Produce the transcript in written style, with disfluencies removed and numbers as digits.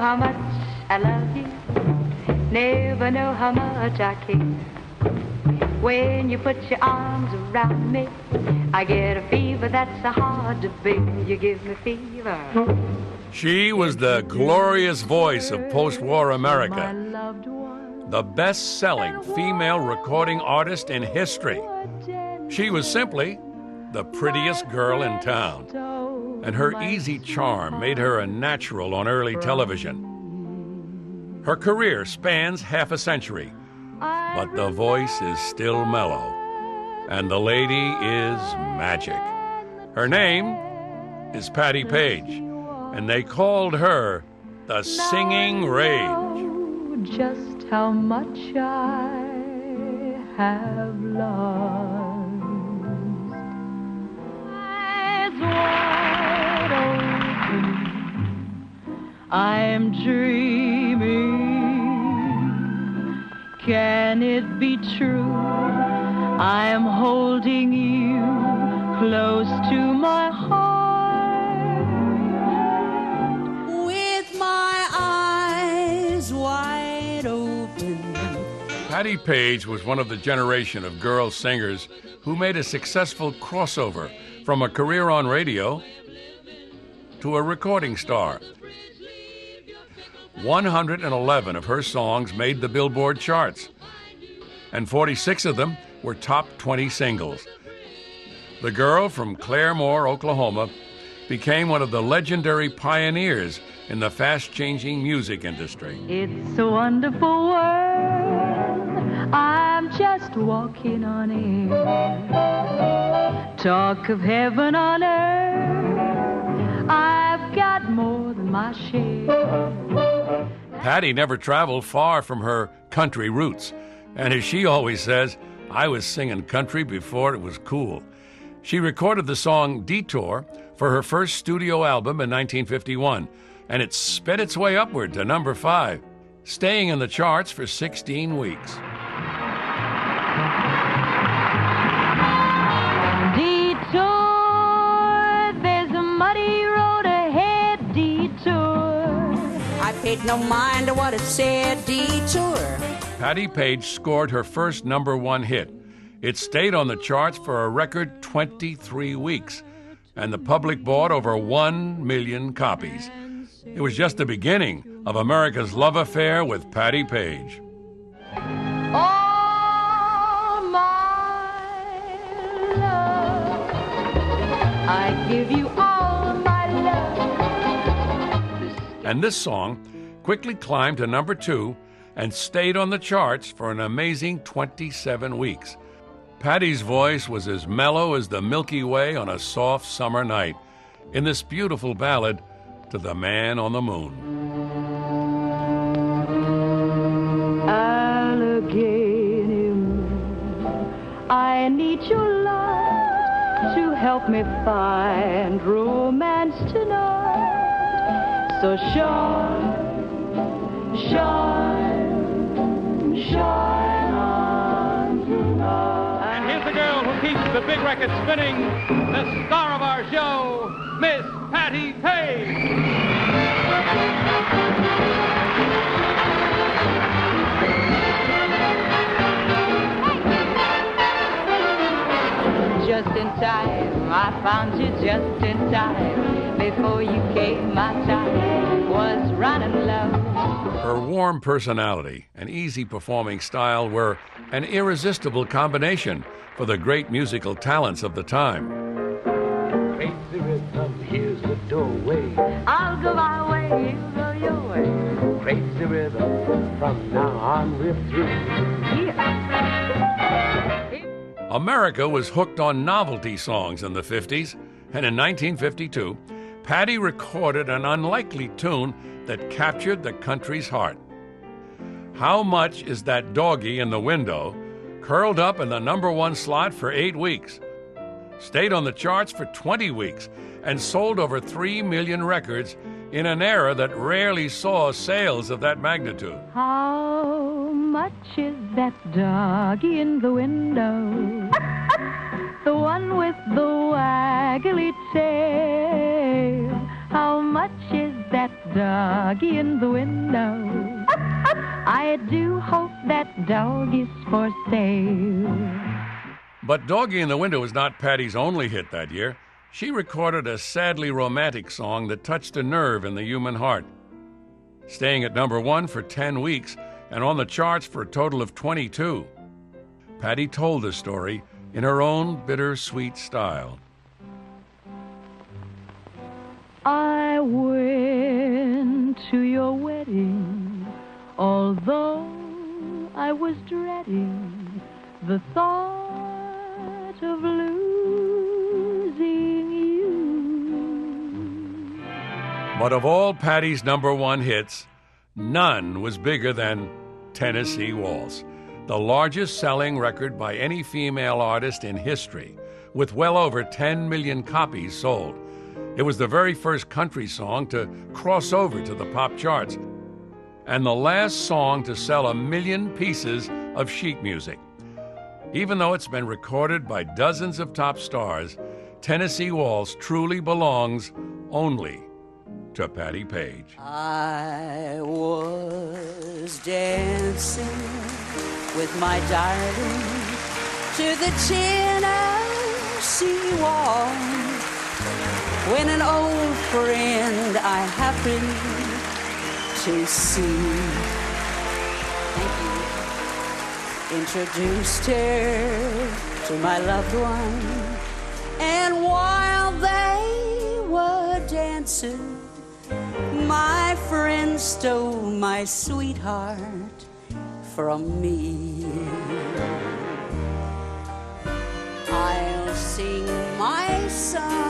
how much I love you. Never know how much I care. When you put your arms around me, I get a fever that's so hard to bear. You give me fever. She was the glorious voice of post-war America, the best-selling female recording artist in history. She was simply the prettiest girl in town, and her easy charm made her a natural on early television. Her career spans half a century, but the voice is still mellow, and the lady is magic. Her name is Patti Page, and they called her the Singing Rage. Just how much I have lost. Eyes wide open, I am dreaming. Can it be true? I am holding you close to my heart, with my eyes wide open. Patti Page was one of the generation of girl singers who made a successful crossover from a career on radio to a recording star. 111 of her songs made the Billboard charts, and 46 of them were top 20 singles. The girl from Claremore, Oklahoma, became one of the legendary pioneers in the fast-changing music industry. It's a wonderful world, I'm just walking on air. Talk of heaven on earth, I've got more than my share. Patti never traveled far from her country roots, and as she always says, I was singing country before it was cool. She recorded the song Detour for her first studio album in 1951, and it sped its way upward to number 5, staying in the charts for 16 weeks. Detour, there's a muddy road ahead, detour. I paid no mind to what it said, detour. Patti Page scored her first number 1 hit. It stayed on the charts for a record 23 weeks, and the public bought over 1 million copies. It was just the beginning of America's love affair with Patti Page. All my love, I give you all my love. And this song quickly climbed to number 2 and stayed on the charts for an amazing 27 weeks. Patti's voice was as mellow as the Milky Way on a soft summer night in this beautiful ballad to the Man on the Moon. Allegheny moon, I need your light to help me find romance tonight. So shine, shine, shine on tonight. And here's the girl who keeps the big record spinning, the star of our show, Miss Patti Page. Just in time, I found you just in time. Before you came, my time was running low. Her warm personality and easy performing style were an irresistible combination for the great musical talents of the time. Crazy rhythm, here's the doorway. I'll go my way, you go your way. Crazy rhythm, from now on we're through. America was hooked on novelty songs in the 50s, and in 1952, Patti recorded an unlikely tune that captured the country's heart. How Much Is That Doggy in the Window curled up in the number 1 slot for 8 weeks, stayed on the charts for 20 weeks, and sold over 3 million records in an era that rarely saw sales of that magnitude. How much is that doggy in the window? The one with the waggly tail. How much is that that doggy in the window. I do hope that dog is for sale. But Doggy in the Window was not Patti's only hit that year. She recorded a sadly romantic song that touched a nerve in the human heart. Staying at #1 for 10 weeks and on the charts for a total of 22. Patti told the story in her own bittersweet style. I went to your wedding, although I was dreading the thought of losing you. But of all Patti's #1 hits, none was bigger than Tennessee Waltz, the largest selling record by any female artist in history, with well over 10 million copies sold. It was the very first country song to cross over to the pop charts, and the last song to sell 1 million pieces of sheet music. Even though it's been recorded by dozens of top stars, Tennessee Waltz truly belongs only to Patti Page. I was dancing with my darling to the Tennessee Waltz when an old friend I happened to see, introduced her to my loved one, and while they were dancing, my friend stole my sweetheart from me. I'll sing my song